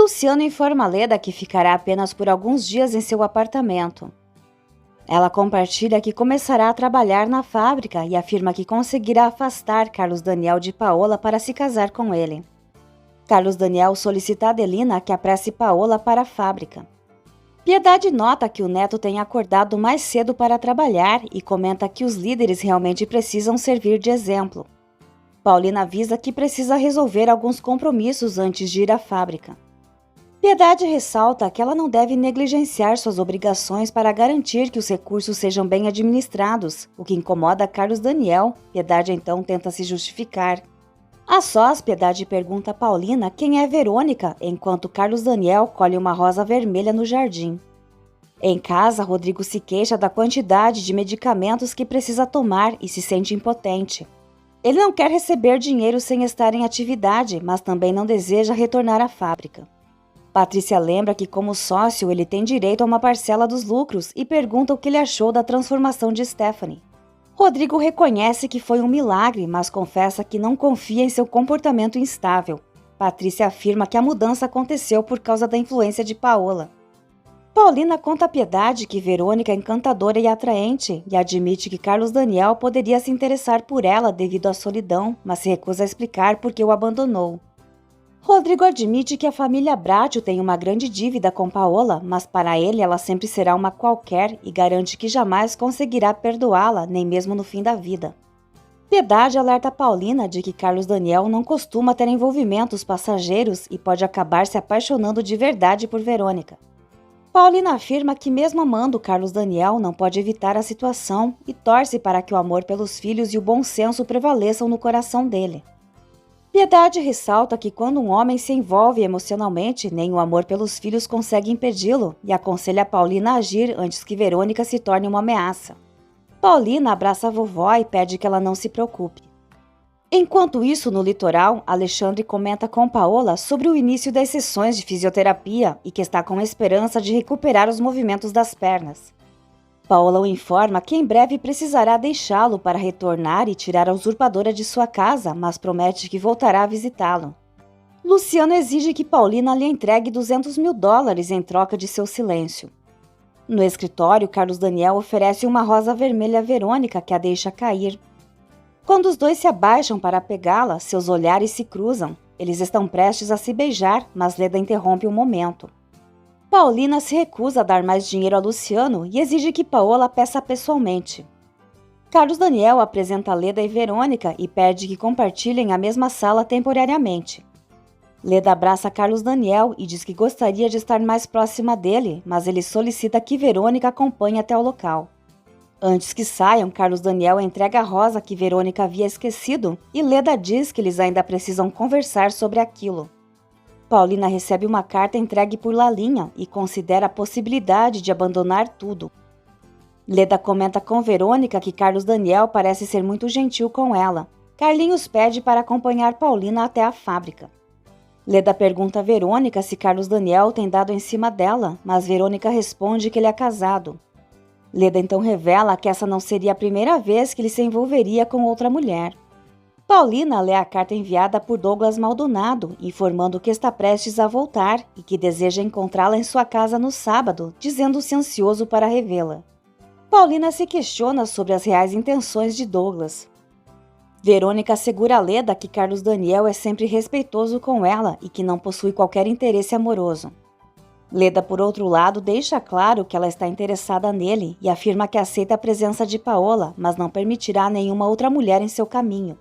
Luciano informa Leda que ficará apenas por alguns dias em seu apartamento. Ela compartilha que começará a trabalhar na fábrica e afirma que conseguirá afastar Carlos Daniel de Paola para se casar com ele. Carlos Daniel solicita a Adelina que apresse Paola para a fábrica. Piedade nota que o neto tem acordado mais cedo para trabalhar e comenta que os líderes realmente precisam servir de exemplo. Paulina avisa que precisa resolver alguns compromissos antes de ir à fábrica. Piedade ressalta que ela não deve negligenciar suas obrigações para garantir que os recursos sejam bem administrados, o que incomoda Carlos Daniel. Piedade então tenta se justificar. A sós, Piedade pergunta a Paulina quem é Verônica, enquanto Carlos Daniel colhe uma rosa vermelha no jardim. Em casa, Rodrigo se queixa da quantidade de medicamentos que precisa tomar e se sente impotente. Ele não quer receber dinheiro sem estar em atividade, mas também não deseja retornar à fábrica. Patrícia lembra que, como sócio, ele tem direito a uma parcela dos lucros e pergunta o que ele achou da transformação de Stephanie. Rodrigo reconhece que foi um milagre, mas confessa que não confia em seu comportamento instável. Patrícia afirma que a mudança aconteceu por causa da influência de Paola. Paulina conta a Piedade que Verônica é encantadora e atraente e admite que Carlos Daniel poderia se interessar por ela devido à solidão, mas se recusa a explicar por que o abandonou. Rodrigo admite que a família Bracho tem uma grande dívida com Paola, mas para ele ela sempre será uma qualquer e garante que jamais conseguirá perdoá-la, nem mesmo no fim da vida. Piedade alerta Paulina de que Carlos Daniel não costuma ter envolvimentos passageiros e pode acabar se apaixonando de verdade por Verônica. Paulina afirma que mesmo amando Carlos Daniel não pode evitar a situação e torce para que o amor pelos filhos e o bom senso prevaleçam no coração dele. Piedade ressalta que quando um homem se envolve emocionalmente, nem o amor pelos filhos consegue impedi-lo e aconselha Paulina a agir antes que Verônica se torne uma ameaça. Paulina abraça a vovó e pede que ela não se preocupe. Enquanto isso, no litoral, Alexandre comenta com Paola sobre o início das sessões de fisioterapia e que está com esperança de recuperar os movimentos das pernas. Paola o informa que em breve precisará deixá-lo para retornar e tirar a usurpadora de sua casa, mas promete que voltará a visitá-lo. Luciano exige que Paulina lhe entregue $200 mil em troca de seu silêncio. No escritório, Carlos Daniel oferece uma rosa vermelha a Verônica, que a deixa cair. Quando os dois se abaixam para pegá-la, seus olhares se cruzam. Eles estão prestes a se beijar, mas Leda interrompe um momento. Paulina se recusa a dar mais dinheiro a Luciano e exige que Paola peça pessoalmente. Carlos Daniel apresenta Leda e Verônica e pede que compartilhem a mesma sala temporariamente. Leda abraça Carlos Daniel e diz que gostaria de estar mais próxima dele, mas ele solicita que Verônica acompanhe até o local. Antes que saiam, Carlos Daniel entrega a rosa que Verônica havia esquecido e Leda diz que eles ainda precisam conversar sobre aquilo. Paulina recebe uma carta entregue por Lalinha e considera a possibilidade de abandonar tudo. Leda comenta com Verônica que Carlos Daniel parece ser muito gentil com ela. Carlinhos pede para acompanhar Paulina até a fábrica. Leda pergunta a Verônica se Carlos Daniel tem dado em cima dela, mas Verônica responde que ele é casado. Leda então revela que essa não seria a primeira vez que ele se envolveria com outra mulher. Paulina lê a carta enviada por Douglas Maldonado, informando que está prestes a voltar e que deseja encontrá-la em sua casa no sábado, dizendo-se ansioso para revê-la. Paulina se questiona sobre as reais intenções de Douglas. Verônica assegura a Leda que Carlos Daniel é sempre respeitoso com ela e que não possui qualquer interesse amoroso. Leda, por outro lado, deixa claro que ela está interessada nele e afirma que aceita a presença de Paola, mas não permitirá nenhuma outra mulher em seu caminho.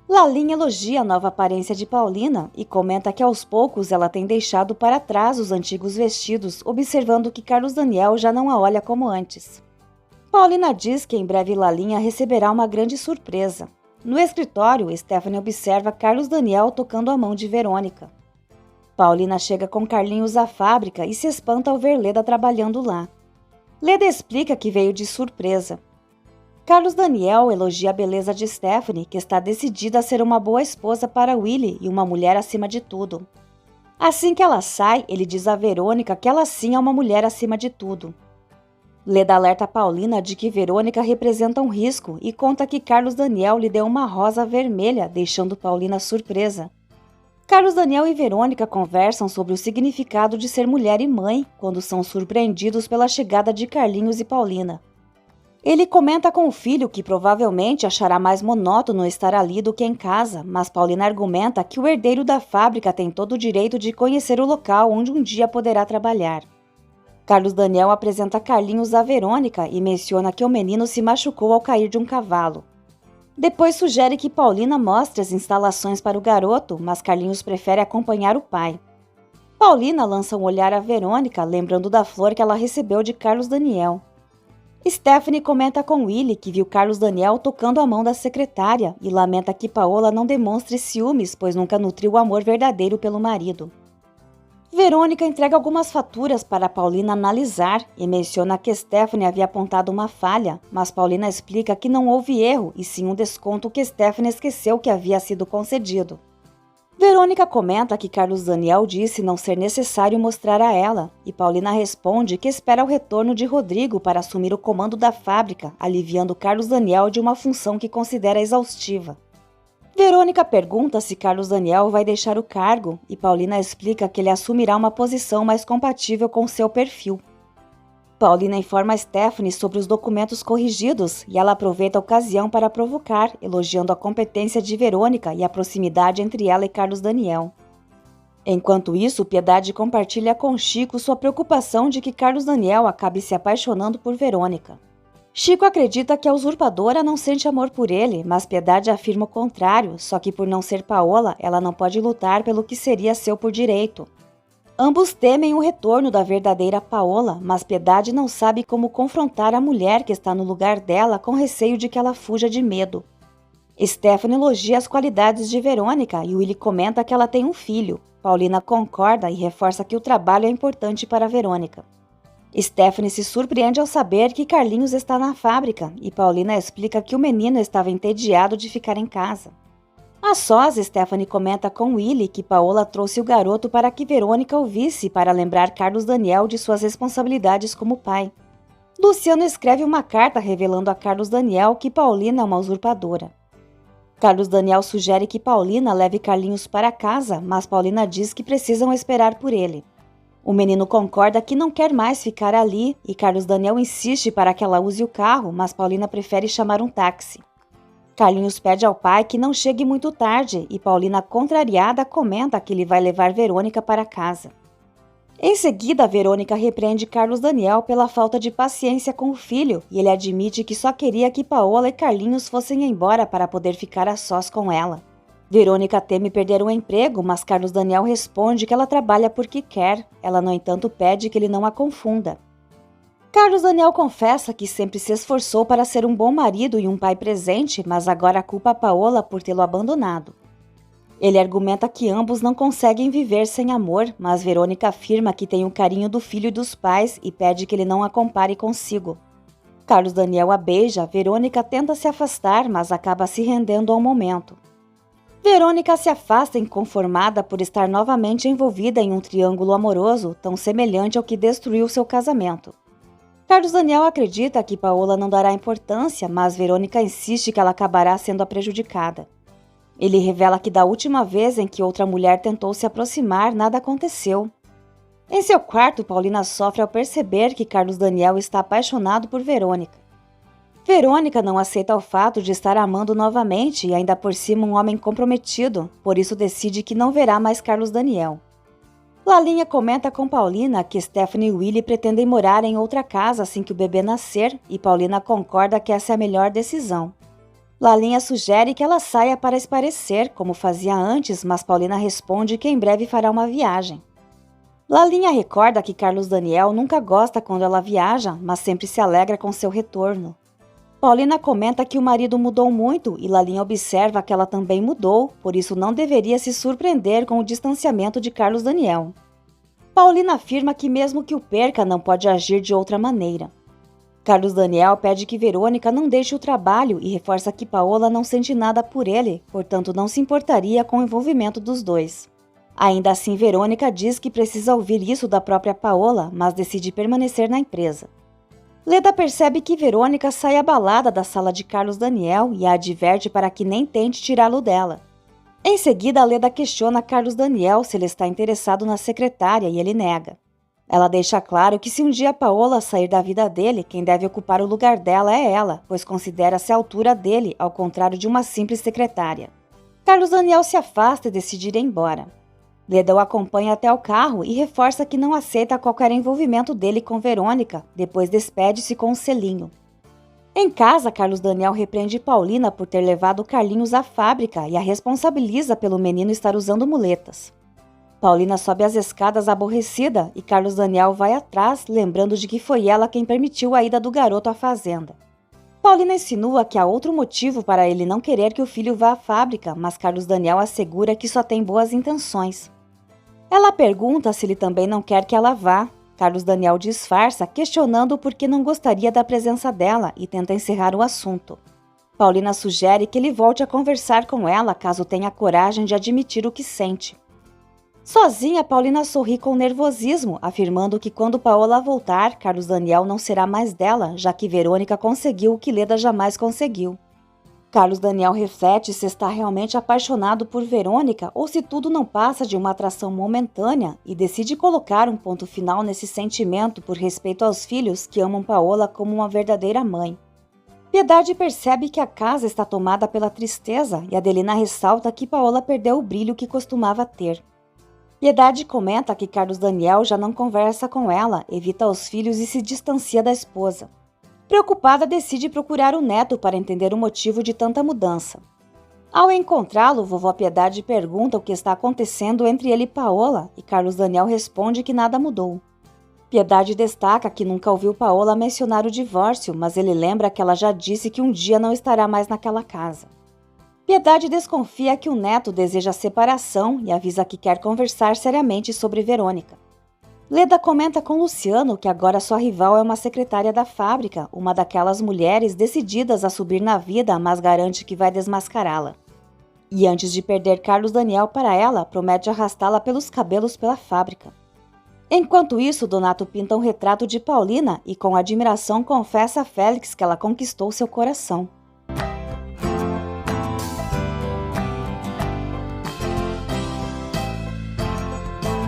Lalinha elogia a nova aparência de Paulina e comenta que aos poucos ela tem deixado para trás os antigos vestidos, observando que Carlos Daniel já não a olha como antes. Paulina diz que em breve Lalinha receberá uma grande surpresa. No escritório, Stephanie observa Carlos Daniel tocando a mão de Verônica. Paulina chega com Carlinhos à fábrica e se espanta ao ver Leda trabalhando lá. Leda explica que veio de surpresa. Carlos Daniel elogia a beleza de Stephanie, que está decidida a ser uma boa esposa para Willie e uma mulher acima de tudo. Assim que ela sai, ele diz a Verônica que ela sim é uma mulher acima de tudo. Leda alerta a Paulina de que Verônica representa um risco e conta que Carlos Daniel lhe deu uma rosa vermelha, deixando Paulina surpresa. Carlos Daniel e Verônica conversam sobre o significado de ser mulher e mãe quando são surpreendidos pela chegada de Carlinhos e Paulina. Ele comenta com o filho que provavelmente achará mais monótono estar ali do que em casa, mas Paulina argumenta que o herdeiro da fábrica tem todo o direito de conhecer o local onde um dia poderá trabalhar. Carlos Daniel apresenta Carlinhos a Verônica e menciona que o menino se machucou ao cair de um cavalo. Depois sugere que Paulina mostre as instalações para o garoto, mas Carlinhos prefere acompanhar o pai. Paulina lança um olhar a Verônica, lembrando da flor que ela recebeu de Carlos Daniel. Stephanie comenta com Willy que viu Carlos Daniel tocando a mão da secretária e lamenta que Paola não demonstre ciúmes, pois nunca nutriu amor verdadeiro pelo marido. Verônica entrega algumas faturas para Paulina analisar e menciona que Stephanie havia apontado uma falha, mas Paulina explica que não houve erro e sim um desconto que Stephanie esqueceu que havia sido concedido. Verônica comenta que Carlos Daniel disse não ser necessário mostrar a ela, e Paulina responde que espera o retorno de Rodrigo para assumir o comando da fábrica, aliviando Carlos Daniel de uma função que considera exaustiva. Verônica pergunta se Carlos Daniel vai deixar o cargo, e Paulina explica que ele assumirá uma posição mais compatível com seu perfil. Paulina informa Stephanie sobre os documentos corrigidos e ela aproveita a ocasião para provocar, elogiando a competência de Verônica e a proximidade entre ela e Carlos Daniel. Enquanto isso, Piedade compartilha com Chico sua preocupação de que Carlos Daniel acabe se apaixonando por Verônica. Chico acredita que a usurpadora não sente amor por ele, mas Piedade afirma o contrário, só que por não ser Paola, ela não pode lutar pelo que seria seu por direito. Ambos temem o retorno da verdadeira Paola, mas Piedade não sabe como confrontar a mulher que está no lugar dela com receio de que ela fuja de medo. Stephanie elogia as qualidades de Verônica e Willy comenta que ela tem um filho. Paulina concorda e reforça que o trabalho é importante para Verônica. Stephanie se surpreende ao saber que Carlinhos está na fábrica e Paulina explica que o menino estava entediado de ficar em casa. A sós, Stephanie comenta com Willy que Paola trouxe o garoto para que Verônica o visse para lembrar Carlos Daniel de suas responsabilidades como pai. Luciano escreve uma carta revelando a Carlos Daniel que Paulina é uma usurpadora. Carlos Daniel sugere que Paulina leve Carlinhos para casa, mas Paulina diz que precisam esperar por ele. O menino concorda que não quer mais ficar ali e Carlos Daniel insiste para que ela use o carro, mas Paulina prefere chamar um táxi. Carlinhos pede ao pai que não chegue muito tarde e Paulina, contrariada, comenta que ele vai levar Verônica para casa. Em seguida, Verônica repreende Carlos Daniel pela falta de paciência com o filho e ele admite que só queria que Paola e Carlinhos fossem embora para poder ficar a sós com ela. Verônica teme perder o emprego, mas Carlos Daniel responde que ela trabalha porque quer. Ela, no entanto, pede que ele não a confunda. Carlos Daniel confessa que sempre se esforçou para ser um bom marido e um pai presente, mas agora culpa a Paola por tê-lo abandonado. Ele argumenta que ambos não conseguem viver sem amor, mas Verônica afirma que tem o carinho do filho e dos pais e pede que ele não a compare consigo. Carlos Daniel a beija, Verônica tenta se afastar, mas acaba se rendendo ao momento. Verônica se afasta inconformada por estar novamente envolvida em um triângulo amoroso tão semelhante ao que destruiu seu casamento. Carlos Daniel acredita que Paola não dará importância, mas Verônica insiste que ela acabará sendo a prejudicada. Ele revela que da última vez em que outra mulher tentou se aproximar, nada aconteceu. Em seu quarto, Paulina sofre ao perceber que Carlos Daniel está apaixonado por Verônica. Verônica não aceita o fato de estar amando novamente e ainda por cima um homem comprometido, por isso decide que não verá mais Carlos Daniel. Lalinha comenta com Paulina que Stephanie e Willy pretendem morar em outra casa assim que o bebê nascer e Paulina concorda que essa é a melhor decisão. Lalinha sugere que ela saia para espairecer, como fazia antes, mas Paulina responde que em breve fará uma viagem. Lalinha recorda que Carlos Daniel nunca gosta quando ela viaja, mas sempre se alegra com seu retorno. Paulina comenta que o marido mudou muito e Lalinha observa que ela também mudou, por isso não deveria se surpreender com o distanciamento de Carlos Daniel. Paulina afirma que mesmo que o perca não pode agir de outra maneira. Carlos Daniel pede que Verônica não deixe o trabalho e reforça que Paola não sente nada por ele, portanto não se importaria com o envolvimento dos dois. Ainda assim, Verônica diz que precisa ouvir isso da própria Paola, mas decide permanecer na empresa. Leda percebe que Verônica sai abalada da sala de Carlos Daniel e a adverte para que nem tente tirá-lo dela. Em seguida, Leda questiona Carlos Daniel se ele está interessado na secretária e ele nega. Ela deixa claro que se um dia Paola sair da vida dele, quem deve ocupar o lugar dela é ela, pois considera-se a altura dele, ao contrário de uma simples secretária. Carlos Daniel se afasta e decide ir embora. Leda o acompanha até o carro e reforça que não aceita qualquer envolvimento dele com Verônica, depois despede-se com um selinho. Em casa, Carlos Daniel repreende Paulina por ter levado Carlinhos à fábrica e a responsabiliza pelo menino estar usando muletas. Paulina sobe as escadas aborrecida e Carlos Daniel vai atrás, lembrando de que foi ela quem permitiu a ida do garoto à fazenda. Paulina insinua que há outro motivo para ele não querer que o filho vá à fábrica, mas Carlos Daniel assegura que só tem boas intenções. Ela pergunta se ele também não quer que ela vá. Carlos Daniel disfarça, questionando por que não gostaria da presença dela e tenta encerrar o assunto. Paulina sugere que ele volte a conversar com ela caso tenha coragem de admitir o que sente. Sozinha, Paulina sorri com nervosismo, afirmando que quando Paola voltar, Carlos Daniel não será mais dela, já que Verônica conseguiu o que Leda jamais conseguiu. Carlos Daniel reflete se está realmente apaixonado por Verônica ou se tudo não passa de uma atração momentânea e decide colocar um ponto final nesse sentimento por respeito aos filhos que amam Paola como uma verdadeira mãe. Piedade percebe que a casa está tomada pela tristeza e Adelina ressalta que Paola perdeu o brilho que costumava ter. Piedade comenta que Carlos Daniel já não conversa com ela, evita os filhos e se distancia da esposa. Preocupada, decide procurar o neto para entender o motivo de tanta mudança. Ao encontrá-lo, vovó Piedade pergunta o que está acontecendo entre ele e Paola, e Carlos Daniel responde que nada mudou. Piedade destaca que nunca ouviu Paola mencionar o divórcio, mas ele lembra que ela já disse que um dia não estará mais naquela casa. Piedade desconfia que o neto deseja a separação e avisa que quer conversar seriamente sobre Verônica. Leda comenta com Luciano que agora sua rival é uma secretária da fábrica, uma daquelas mulheres decididas a subir na vida, mas garante que vai desmascará-la. E antes de perder Carlos Daniel para ela, promete arrastá-la pelos cabelos pela fábrica. Enquanto isso, Donato pinta um retrato de Paulina e com admiração confessa a Félix que ela conquistou seu coração.